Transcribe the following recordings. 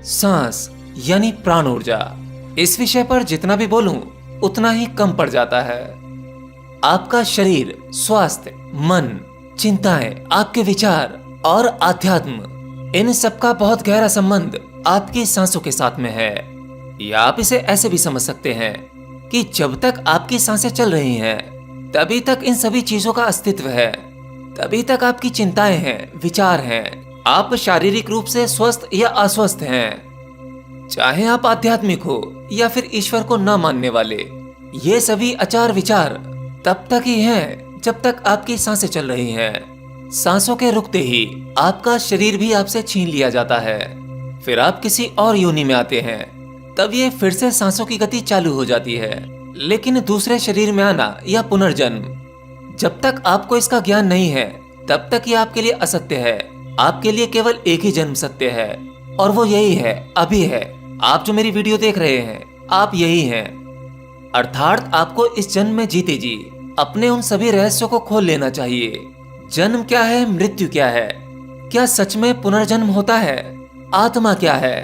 सांस यानी प्राण ऊर्जा। इस विषय पर जितना भी बोलूं उतना ही कम पड़ जाता है। आपका शरीर, स्वास्थ्य, मन, चिंताएं, आपके विचार और आध्यात्म, इन सबका बहुत गहरा संबंध आपकी सांसों के साथ में है। या आप इसे ऐसे भी समझ सकते हैं कि जब तक आपकी सांसें चल रही हैं, तभी तक इन सभी चीजों का अस्तित्व है, तभी तक आपकी चिंताएं हैं, विचार हैं। आप शारीरिक रूप से स्वस्थ या अस्वस्थ हैं, चाहे आप आध्यात्मिक हो या फिर ईश्वर को न मानने वाले। ये सभी आचार विचार तब तक ही हैं जब तक आपकी सांसें चल रही हैं। सांसों के रुकते ही आपका शरीर भी आपसे छीन लिया जाता है। फिर आप किसी और योनि में आते हैं, तब ये फिर से सांसों की गति चालू हो जाती है। लेकिन दूसरे शरीर में आना या पुनर्जन्म, जब तक आपको इसका ज्ञान नहीं है, तब तक ये आपके लिए असत्य है। आपके लिए केवल एक ही जन्म सत्य है, और वो यही है, अभी है। आप जो मेरी वीडियो देख रहे हैं, आप यही हैं। अर्थात आपको इस जन्म में जीते जी अपने उन सभी रहस्यों को खोल लेना चाहिए। जन्म क्या है, मृत्यु क्या है, क्या सच में पुनर्जन्म होता है, आत्मा क्या है,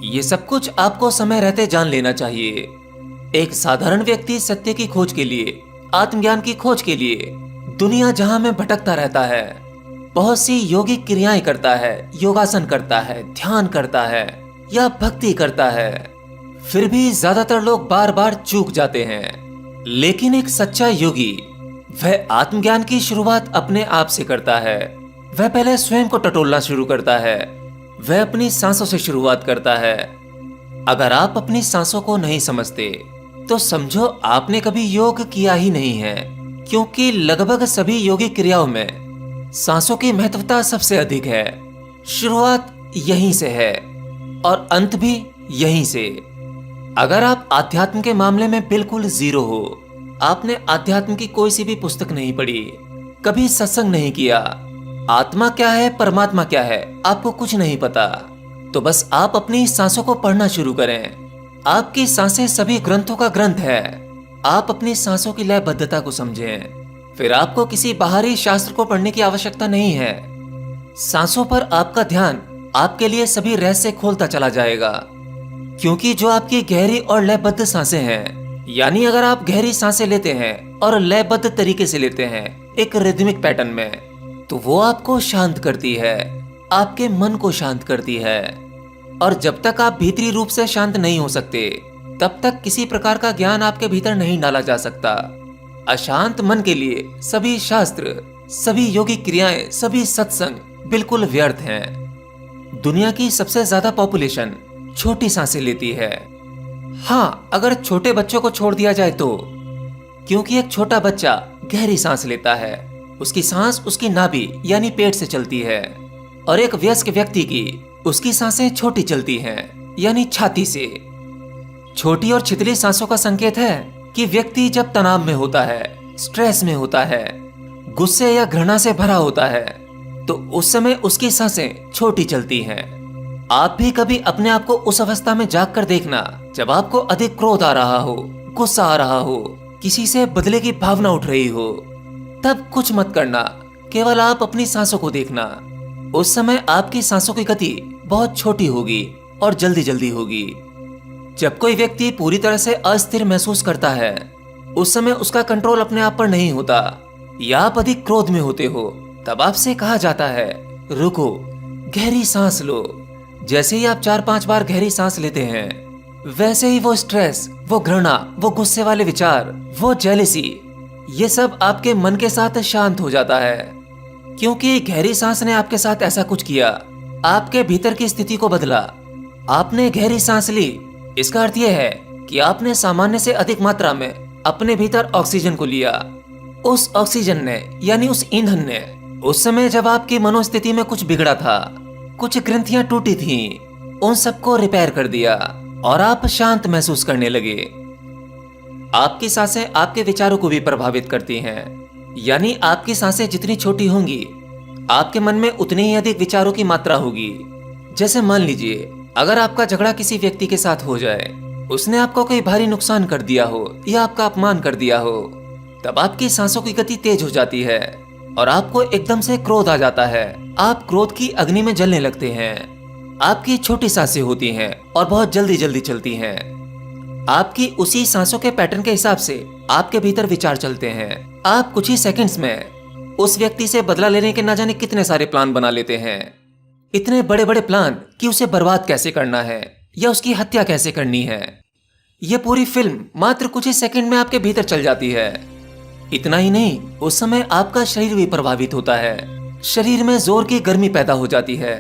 ये सब कुछ आपको समय रहते जान लेना चाहिए। एक साधारण व्यक्ति सत्य की खोज के लिए, आत्मज्ञान की खोज के लिए दुनिया जहां में भटकता रहता है, बहुत सी योगिक क्रियाएं करता है, योगासन करता है, ध्यान करता है या भक्ति करता है, फिर भी ज्यादातर लोग बार बार चूक जाते हैं। लेकिन एक सच्चा योगी, वह आत्मज्ञान की शुरुआत अपने आप से करता है। वह पहले स्वयं को टटोलना शुरू करता है। वह अपनी सांसों से शुरुआत करता है। अगर आप अपनी सांसों को नहीं समझते तो समझो आपने कभी योग किया ही नहीं है, क्योंकि लगभग सभी योगिक क्रियाओं में सांसों की महत्वता सबसे अधिक है। शुरुआत यहीं से है और अंत भी यहीं से। अगर आप आध्यात्म के मामले में बिल्कुल जीरो हो, आपने आध्यात्म की कोई सी भी पुस्तक नहीं पढ़ी, कभी सत्संग नहीं किया, आत्मा क्या है, परमात्मा क्या है, आपको कुछ नहीं पता, तो बस आप अपनी सांसों को पढ़ना शुरू करें। आपकी सांसें सभी ग्रंथों का ग्रंथ है। आप अपनी सांसों की लयबद्धता को समझें। फिर आपको किसी बाहरी शास्त्र को पढ़ने की आवश्यकता नहीं है। सांसों पर आपका ध्यान आपके लिए सभी रहस्य खोलता चला जाएगा, क्योंकि जो आपकी गहरी और लयबद्ध सांसें हैं, यानी अगर आप गहरी सांसें लेते हैं और लयबद्ध तरीके से लेते हैं एक रिदमिक पैटर्न में, तो वो आपको शांत करती है, आपके मन को शांत करती है। और जब तक आप भीतरी रूप से शांत नहीं हो सकते, तब तक किसी प्रकार का ज्ञान आपके भीतर नहीं डाला जा सकता। अशांत मन के लिए सभी शास्त्र, सभी योगिक क्रियाएं, सभी सत्संग बिल्कुल व्यर्थ हैं। दुनिया की सबसे ज्यादा पॉपुलेशन छोटी सांसें लेती है। हाँ, अगर छोटे बच्चों को छोड़ दिया जाए तो, क्योंकि एक छोटा बच्चा गहरी सांस लेता है। उसकी सांस उसकी नाभि यानी पेट से चलती है, और एक वयस्क व्यक्ति की उसकी सांसें छोटी चलती हैं, यानी छाती से। छोटी और छितली सांसों का संकेत है कि व्यक्ति जब तनाव में होता है, स्ट्रेस में होता है, गुस्से या घृणा से भरा होता है, तो उस समय उसकी सांसें छोटी चलती हैं। आप भी कभी अपने आप को उस अवस्था में जाग कर देखना जब आपको अधिक क्रोध आ रहा हो, गुस्सा आ रहा हो, किसी से बदले की भावना उठ रही हो, तब कुछ मत करना, केवल आप अपनी सांसों को देखना। उस समय आपकी सांसों की गति बहुत छोटी होगी और जल्दी जल्दी होगी। जब कोई व्यक्ति पूरी तरह से अस्थिर महसूस करता है, उस समय उसका कंट्रोल अपने आप पर नहीं होता, या आप अधिक क्रोध में होते हो, तब आपसे कहा जाता है रुको, गहरी सांस लो। जैसे ही आप 4-5 बार गहरी सांस लेते हैं, वैसे ही वो स्ट्रेस, वो घृणा, वो गुस्से वाले विचार, वो जेलसी, ये सब आपके मन के साथ शांत हो जाता है, क्योंकि गहरी सांस ने आपके साथ ऐसा कुछ किया, आपके भीतर की स्थिति को बदला। आपने गहरी सांस ली, इसका अर्थ यह है कि आपने सामान्य से अधिक मात्रा में अपने भीतर ऑक्सीजन को लिया। उस ऑक्सीजन ने, यानी उस ईंधन ने, उस समय जब आपकी मनोस्थिति में कुछ बिगड़ा था, कुछ ग्रंथियां टूटी थीं, उन सबको रिपेयर कर दिया और आप शांत महसूस करने लगे। आपकी सांसें आपके विचारों को भी प्रभावित करती हैं, यानी आपकी सांसें जितनी छोटी होंगी, आपके मन में उतनी ही अधिक विचारों की मात्रा होगी। जैसे मान लीजिए, अगर आपका झगड़ा किसी व्यक्ति के साथ हो जाए, उसने आपको कोई भारी नुकसान कर दिया हो या आपका अपमान कर दिया हो, तब आपकी सांसों की गति तेज हो जाती है और आपको एकदम से क्रोध आ जाता है। आप क्रोध की अग्नि में जलने लगते हैं आपकी छोटी सांसें होती हैं और बहुत जल्दी जल्दी चलती हैं। आपकी उसी सांसों के पैटर्न के हिसाब से आपके भीतर विचार चलते हैं। आप कुछ ही सेकंड्स में उस व्यक्ति से बदला लेने के ना जाने कितने सारे प्लान बना लेते हैं। इतने बड़े बड़े प्लान कि उसे बर्बाद कैसे करना है या उसकी हत्या कैसे करनी है। यह पूरी फिल्म मात्र कुछ ही सेकंड में आपके भीतर चल जाती है। इतना ही नहीं, उस समय आपका शरीर भी प्रभावित होता है। शरीर में जोर की गर्मी पैदा हो जाती है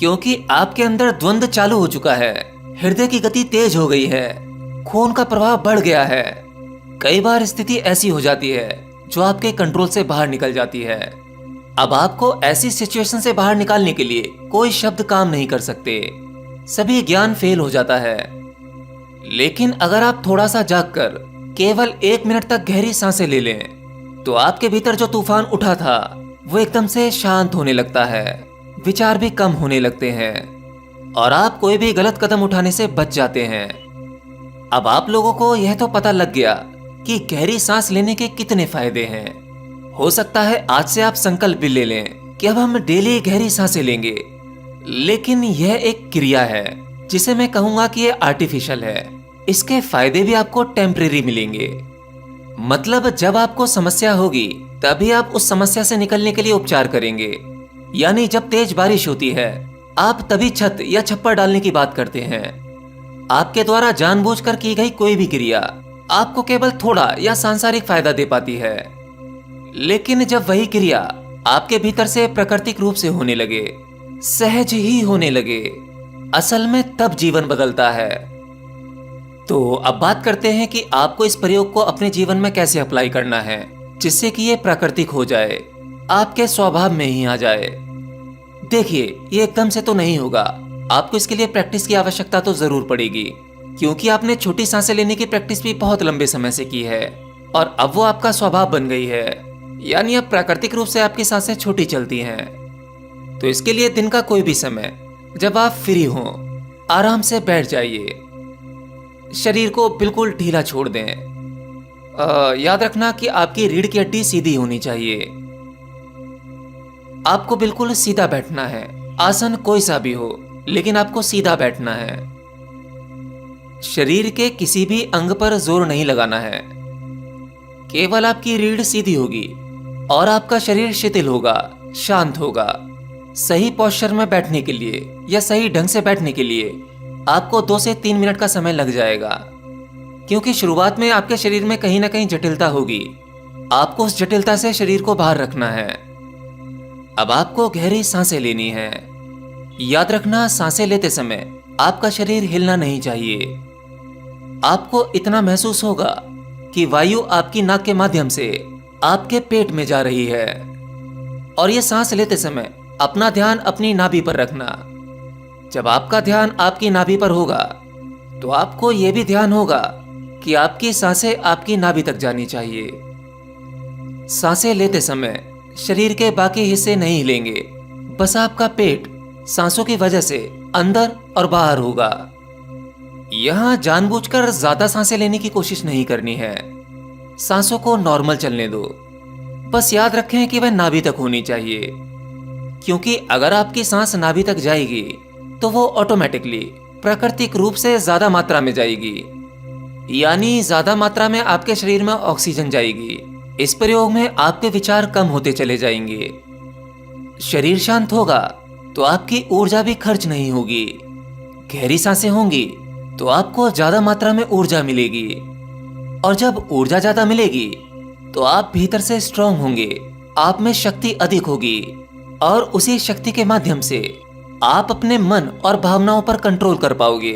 क्योंकि आपके अंदर द्वंद्व चालू हो चुका है। हृदय की गति तेज हो गई है, खून का प्रवाह बढ़ गया है। कई बार स्थिति ऐसी हो जाती है जो आपके कंट्रोल से बाहर निकल जाती है। अब आपको ऐसी सिचुएशन से बाहर निकालने के लिए कोई शब्द काम नहीं कर सकते, सभी ज्ञान फेल हो जाता है। लेकिन अगर आप थोड़ा सा जागकर केवल 1 मिनट तक गहरी सांसें ले लें तो आपके भीतर जो तूफान उठा था वो एकदम से शांत होने लगता है। विचार भी कम होने लगते हैं और आप कोई भी गलत कदम उठाने से बच जाते हैं। अब आप लोगों को यह तो पता लग गया कि गहरी सांस लेने के कितने फायदे हैं। हो सकता है आज से आप संकल्प भी ले लें कि अब हम डेली गहरी सांसें लेंगे। लेकिन यह एक क्रिया है जिसे मैं कहूंगा कि यह आर्टिफिशियल है। इसके फायदे भी आपको टेम्परेरी मिलेंगे। मतलब जब आपको समस्या होगी तभी आप उस समस्या से निकलने के लिए उपचार करेंगे। यानी जब तेज बारिश होती है आप तभी छत या छप्पर डालने की बात करते हैं। आपके द्वारा जानबूझकर की गई कोई भी क्रिया आपको केवल थोड़ा या सांसारिक फायदा दे पाती है। लेकिन जब वही क्रिया आपके भीतर से प्राकृतिक रूप से होने लगे, सहज ही होने लगे, असल में तब जीवन बदलता है। तो अब बात करते हैं कि आपको इस प्रयोग को अपने जीवन में कैसे अप्लाई करना है जिससे कि ये प्राकृतिक हो जाए, आपके स्वभाव में ही आ जाए। देखिए, ये एकदम से तो नहीं होगा। आपको इसके लिए प्रैक्टिस की आवश्यकता तो जरूर पड़ेगी क्योंकि आपने छोटी सांसें लेने की प्रैक्टिस भी बहुत लंबे समय से की है और अब वो आपका स्वभाव बन गई है। यानी अब प्राकृतिक रूप से आपकी सांसें छोटी चलती हैं। तो इसके लिए दिन का कोई भी समय जब आप फ्री हों, आराम से बैठ जाइए। शरीर को बिल्कुल ढीला छोड़ दें। याद रखना कि आपकी रीढ़ की हड्डी सीधी होनी चाहिए। आपको बिल्कुल सीधा बैठना है। आसन कोई सा भी हो, लेकिन आपको सीधा बैठना है। शरीर के किसी भी अंग पर जोर नहीं लगाना है। केवल आपकी रीढ़ सीधी होगी और आपका शरीर शिथिल होगा, शांत होगा। सही पोस्चर में बैठने के लिए या सही ढंग से बैठने के लिए आपको 2 से 3 मिनट का समय लग जाएगा क्योंकि शुरुआत में आपके शरीर में कहीं ना कहीं जटिलता होगी। आपको उस जटिलता से शरीर को बाहर रखना है। अब आपको गहरी सांसें लेनी है। याद रखना, सांसें लेते समय आपका शरीर हिलना नहीं चाहिए। आपको इतना महसूस होगा कि वायु आपकी नाक के माध्यम से आपके पेट में जा रही है। और ये सांस लेते समय अपना ध्यान अपनी नाभि पर रखना। जब आपका ध्यान आपकी नाभि पर होगा तो आपको यह भी ध्यान होगा कि आपकी सांसें आपकी नाभि तक जानी चाहिए। सांसें लेते समय शरीर के बाकी हिस्से नहीं हिलेंगे, बस आपका पेट सांसों की वजह से अंदर और बाहर होगा। यहां जानबूझकर ज्यादा सांसें लेने की कोशिश नहीं करनी है। सांसों को नॉर्मल चलने दो। बस याद रखें कि वह नाभि तक होनी चाहिए क्योंकि अगर आपकी सांस नाभि तक जाएगी तो वो ऑटोमेटिकली प्राकृतिक रूप से ज्यादा मात्रा में जाएगी। यानी ज्यादा मात्रा में आपके शरीर में ऑक्सीजन जाएगी। इस प्रयोग में आपके विचार कम होते चले जाएंगे। शरीर शांत होगा तो आपकी ऊर्जा भी खर्च नहीं होगी। गहरी सांसें होंगी तो आपको ज्यादा मात्रा में ऊर्जा मिलेगी और जब ऊर्जा ज्यादा मिलेगी तो आप भीतर से स्ट्रांग होंगे। आप में शक्ति अधिक होगी और उसी शक्ति के माध्यम से आप अपने मन और भावनाओं पर कंट्रोल कर पाओगे।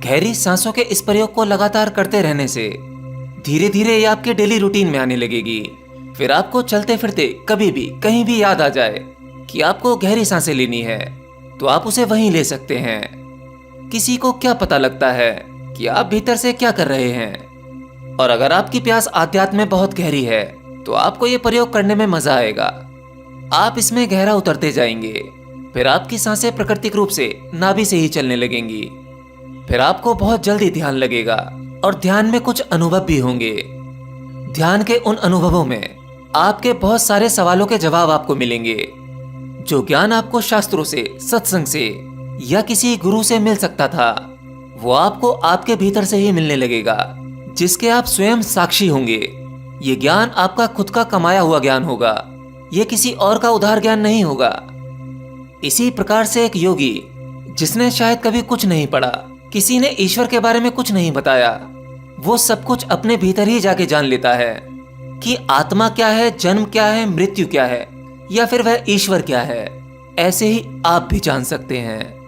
गहरी सांसों के इस प्रयोग को लगातार करते रहने से धीरे धीरे ये आपके डेली रूटीन में आने लगेगी। फिर आपको चलते फिरते कभी भी कहीं भी याद आ जाए कि आपको गहरी सांसें लेनी है तो आप उसे वहीं ले सकते हैं। किसी को क्या पता लगता है कि आप भीतर से क्या कर रहे हैं। और अगर आपकी प्यास आध्यात्म में बहुत गहरी है तो आपको ये प्रयोग करने में मजा आएगा। आप इसमें गहरा उतरते जाएंगे। फिर आपकी सांसें प्राकृतिक रूप से नाभि से ही चलने लगेंगी। फिर आपको बहुत जल्दी ध्यान लगेगा और ध्यान में कुछ अनुभव भी होंगे। ध्यान के उन अनुभवों में आपके बहुत सारे सवालों के जवाब आपको मिलेंगे। जो ज्ञान आपको शास्त्रों से, सत्संग से या किसी गुरु से मिल सकता था, वो आपको आपके भीतर से ही मिलने लगेगा, जिसके आप स्वयं साक्षी होंगे। ये ज्ञान आपका खुद का कमाया हुआ ज्ञान होगा, ये किसी और का उधार ज्ञान नहीं होगा। इसी प्रकार से एक योगी जिसने शायद कभी कुछ नहीं पढ़ा, किसी ने ईश्वर के बारे में कुछ नहीं बताया, वो सब कुछ अपने भीतर ही जाके जान लेता है कि आत्मा क्या है, जन्म क्या है, मृत्यु क्या है, या फिर वह ईश्वर क्या है। ऐसे ही आप भी जान सकते हैं।